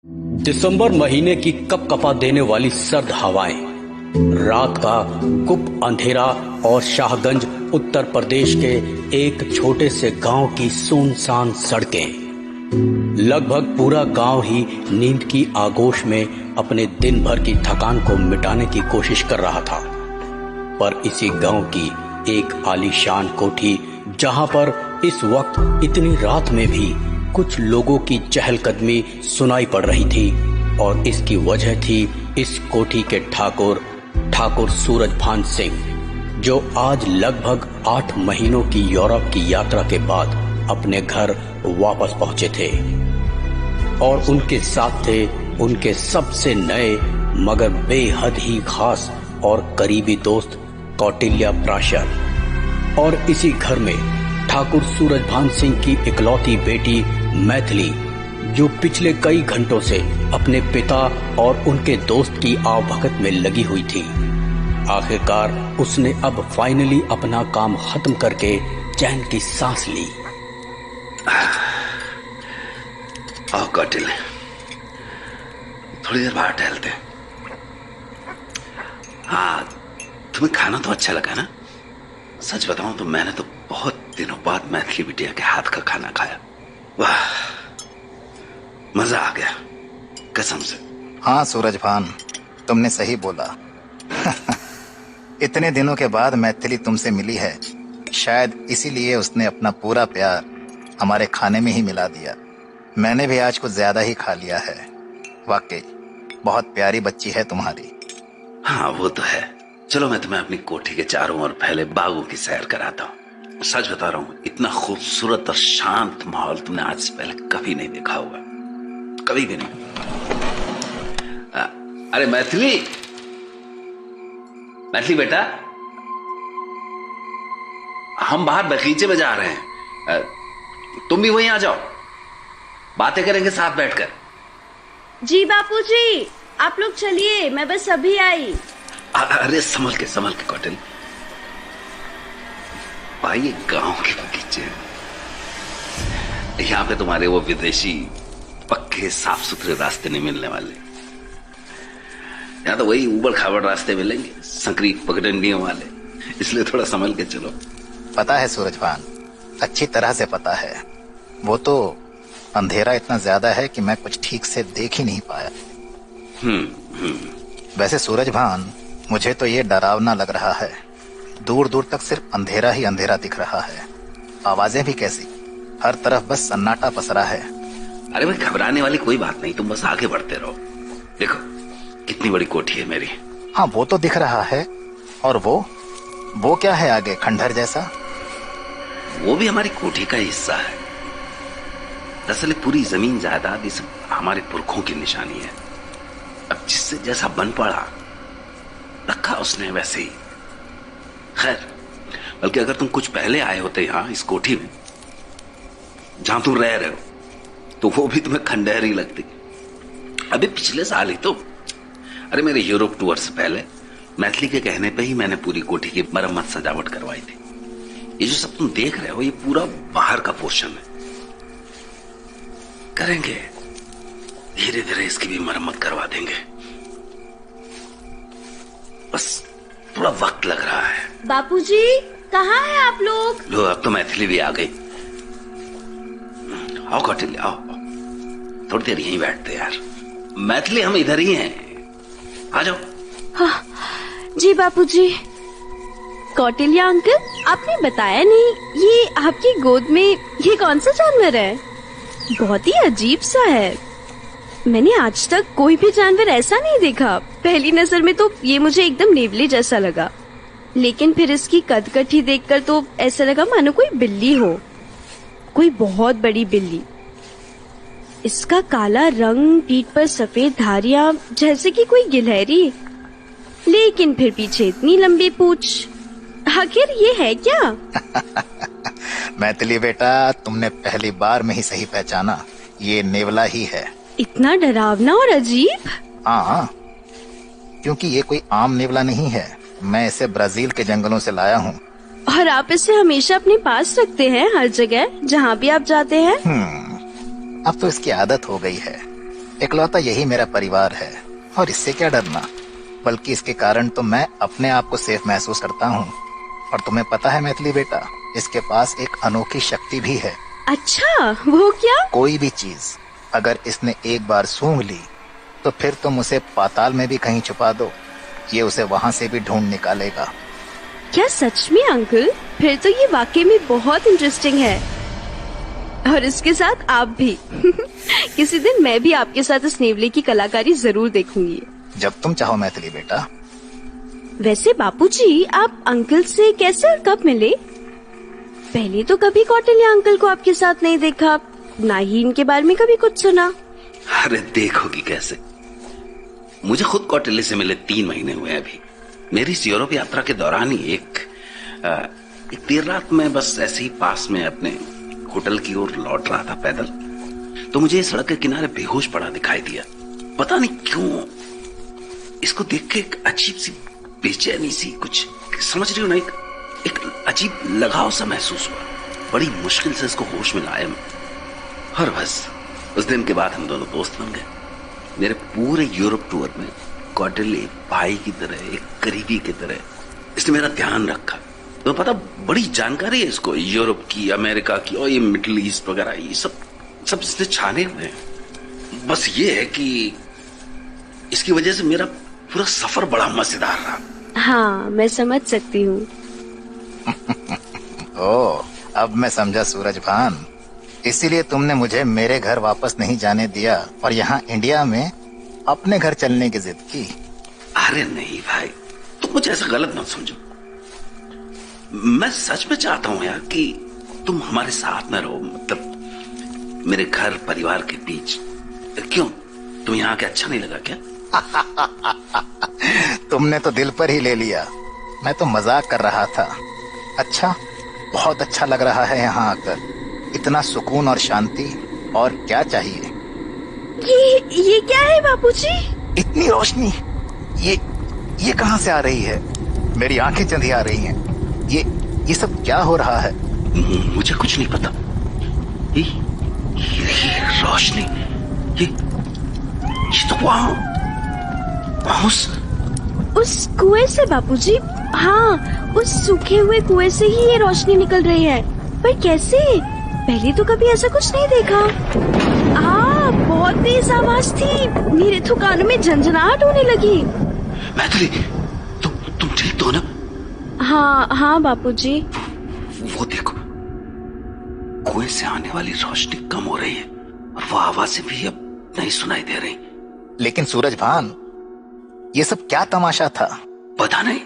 दिसंबर महीने की कपकपा देने वाली सर्द हवाएं, रात का गुप्त अंधेरा और शाहगंज उत्तर प्रदेश के एक छोटे से गांव की सुनसान सड़कें। लगभग पूरा गांव ही नींद की आगोश में अपने दिन भर की थकान को मिटाने की कोशिश कर रहा था। पर इसी गांव की एक आलीशान कोठी, जहां पर इस वक्त इतनी रात में भी कुछ लोगों की चहलकदमी सुनाई पड़ रही थी, और इसकी वजह थी इस कोठी के ठाकुर सूरजभान सिंह, जो आज लगभग 8 महीनों की यूरोप की यात्रा के बाद अपने घर वापस पहुंचे थे। और उनके साथ थे उनके सबसे नए मगर बेहद ही खास और करीबी दोस्त कौटिल्या प्राशर। और इसी घर में ठाकुर सूरजभान सिंह की इकलौती बेटी मैथिली, जो पिछले कई घंटों से अपने पिता और उनके दोस्त की आवभगत में लगी हुई थी। आखिरकार उसने अब फाइनली अपना काम खत्म करके चैन की सांस ली। आओ कौटिल्य, थोड़ी देर बाहर टहलते हैं। हाँ, तुम्हें खाना तो अच्छा लगा ना? सच बताऊं तो मैंने तो बहुत दिनों बाद मैथिली बिटिया के हाथ का खाना खाया। वाह, मजा आ गया कसम से। हाँ सूरजभान, तुमने सही बोला। इतने दिनों के बाद मैथिली तुमसे मिली है, शायद इसीलिए उसने अपना पूरा प्यार हमारे खाने में ही मिला दिया। मैंने भी आज कुछ ज्यादा ही खा लिया है। वाकई बहुत प्यारी बच्ची है तुम्हारी। हाँ वो तो है। चलो मैं तुम्हें अपनी कोठी के चारों ओर फैले बागों की सैर कराता हूँ। सच बता रहा हूँ, इतना खूबसूरत और शांत माहौल तुमने आज से पहले कभी नहीं देखा होगा, कभी भी नहीं। अरे मैथिली, मैथिली बेटा, हम बाहर बगीचे में जा रहे हैं, तुम भी वहीं आ जाओ, बातें करेंगे साथ बैठकर। जी बापूजी, आप लोग चलिए, मैं बस अभी आई। अरे संभल के कौटिल्य भाई, ये गांव के बगीचे हैं, यहाँ पे तुम्हारे वो विदेशी पक्के साफ सुथरे रास्ते नहीं मिलने वाले। यहाँ तो वही उबड़ खाबड़ रास्ते मिलेंगे, संकरी पगडंडियों वाले, इसलिए थोड़ा संभल के चलो। पता है सूरजभान, अच्छी तरह से पता है। वो तो अंधेरा इतना ज्यादा है कि मैं कुछ ठीक से देख ही नहीं पाया। वैसे सूरजभान, मुझे तो ये डरावना लग रहा है। दूर दूर तक सिर्फ अंधेरा ही अंधेरा दिख रहा है। आवाजें भी कैसी, हर तरफ बस सन्नाटा पसरा है। अरे भाई, घबराने वाली कोई बात नहीं, तुम बस आगे बढ़ते रहो। देखो कितनी बड़ी कोठी है मेरी। हाँ वो तो दिख रहा है। और वो क्या है आगे, खंडहर जैसा? वो भी हमारी कोठी का हिस्सा है। दरअसल पूरी जमीन जायदाद ये सब हमारे पुरखों की निशानी है। अब जिससे जैसा बन पड़ा रखा उसने वैसे ही। खैर, बल्कि अगर तुम कुछ पहले आए होते यहाँ इस कोठी में जहां तुम रह रहे हो, तो वो भी तुम्हें खंडहर ही लगती। अभी पिछले साल ही तो, अरे मेरे यूरोप टूर से पहले मैथिली के कहने पे ही मैंने पूरी कोठी की मरम्मत सजावट करवाई थी। ये जो सब तुम देख रहे हो, ये पूरा बाहर का पोर्शन है। करेंगे धीरे धीरे, इसकी भी मरम्मत करवा देंगे, बस थोड़ा वक्त लग रहा है। बापूजी, कहाँ हैं आप लोग? लो, अब तो मैथिली भी आ गई। आओ कौटिल्य, आओ, थोड़ी देर यहीं बैठते यार। मैथिली, हम इधर ही हैं, आ जाओ। हाँ, जी बापूजी। कौटिल्या अंकल, आपने बताया नहीं, ये आपकी गोद में ये कौन सा जानवर है? बहुत ही अजीब सा है। मैंने आज तक कोई भी जानवर ऐसा नहीं देखा। पहली नजर में तो ये मुझे एकदम नेवले जैसा लगा, लेकिन फिर इसकी कदकठी देखकर तो ऐसा लगा मानो कोई बिल्ली हो, कोई बहुत बड़ी बिल्ली। इसका काला रंग, पीठ पर सफेद धारियां जैसे कि कोई गिलहरी, लेकिन फिर पीछे इतनी लंबी पूंछ। आखिर ये है क्या? मैथिली बेटा, तुमने पहली बार में ही सही पहचाना, ये नेवला ही है। इतना डरावना और अजीब? हाँ, क्योंकि ये कोई आम नेवला नहीं है। मैं इसे ब्राजील के जंगलों से लाया हूँ। और आप इसे हमेशा अपने पास रखते हैं, हर जगह जहाँ भी आप जाते हैं? अब तो इसकी आदत हो गई है। इकलौता यही मेरा परिवार है और इससे क्या डरना, बल्कि इसके कारण तो मैं अपने आप को सेफ महसूस करता हूँ। और तुम्हें पता है मैथिली बेटा, इसके पास एक अनोखी शक्ति भी है। अच्छा, वो क्या? कोई भी चीज अगर इसने एक बार सूंघ ली तो फिर तुम उसे पाताल में भी कहीं छुपा दो, ये उसे वहां से भी ढूंढ निकालेगा। क्या सच में अंकल? फिर तो ये वाकई में बहुत इंटरेस्टिंग है। और इसके साथ आप भी। किसी दिन मैं भी आपके साथ इस नेवले की कलाकारी जरूर देखूंगी। जब तुम चाहो मैथिली बेटा। वैसे बापूजी, आप अंकल से कैसे और कब मिले? पहले तो कभी कौटिल्य अंकल को आपके साथ नहीं देखा, ना ही इनके बारे में कभी कुछ सुना। अरे देखोगी कैसे, मुझे खुद कौटिल्य से मिले 3 महीने हुए अभी। मेरी इस यूरोप यात्रा के दौरान ही एक देर रात में बस ऐसे ही पास में अपने होटल की ओर लौट रहा था पैदल, तो मुझे सड़क के किनारे बेहोश पड़ा दिखाई दिया। पता नहीं क्यों इसको देख के एक अजीब सी बेचैनी सी, कुछ समझ रही हो ना, एक अजीब लगाव सा महसूस हुआ। बड़ी मुश्किल से इसको होश में लाया मैं, और बस उस दिन के बाद हम दोनों दोस्त बन गए। मेरे पूरे यूरोप टूर में कौटिल्य भाई की तरह, एक करीबी की तरह इसने मेरा ध्यान रखा। तो पता, बड़ी जानकारी है इसको यूरोप की, अमेरिका की और ये मिडिल ईस्ट वगैरह, ये सब इसने छाने हुए हैं। बस ये है कि इसकी वजह से मेरा पूरा सफर बड़ा मजेदार रहा। हाँ, मैं समझ सकती हूँ। ओह, अब मैं समझा सूरजभान, इसीलिए तुमने मुझे मेरे घर वापस नहीं जाने दिया और यहाँ इंडिया में अपने घर चलने की जिद की। अरे नहीं भाई, तुम मुझे ऐसा गलत मत समझो। मैं सच में चाहता हूँ यार कि तुम हमारे साथ में रहो, मतलब मेरे घर परिवार के बीच। क्यों, तुम यहाँ आके अच्छा नहीं लगा क्या? तुमने तो दिल पर ही ले लिया, मैं तो मजाक कर रहा था। अच्छा, बहुत अच्छा लग रहा है यहाँ आकर, इतना सुकून और शांति, और क्या चाहिए? ये क्या है बापूजी? इतनी रोशनी, ये कहाँ से आ रही है? मेरी आंखें चंधी आ रही हैं। ये सब क्या हो रहा है? मुझे कुछ नहीं पता। ये रोशनी, ये तो वहाँ उस कुएं से बापूजी। हाँ, उस सूखे हुए कुएं से ही ये रोशनी निकल रही है। पर कैसे? पहले तो कभी ऐसा कुछ नहीं देखा। बहुत तेज आवाज थी, मेरे तो कानों में झंझनाहट होने लगी। मैथिली, तुम ठीक तो ना? हाँ बापूजी। वो देखो, कुएं से आने वाली रोशनी कम हो रही है और वो आवाजें भी अब नहीं सुनाई दे रही। लेकिन सूरजभान, ये सब क्या तमाशा था? पता नहीं,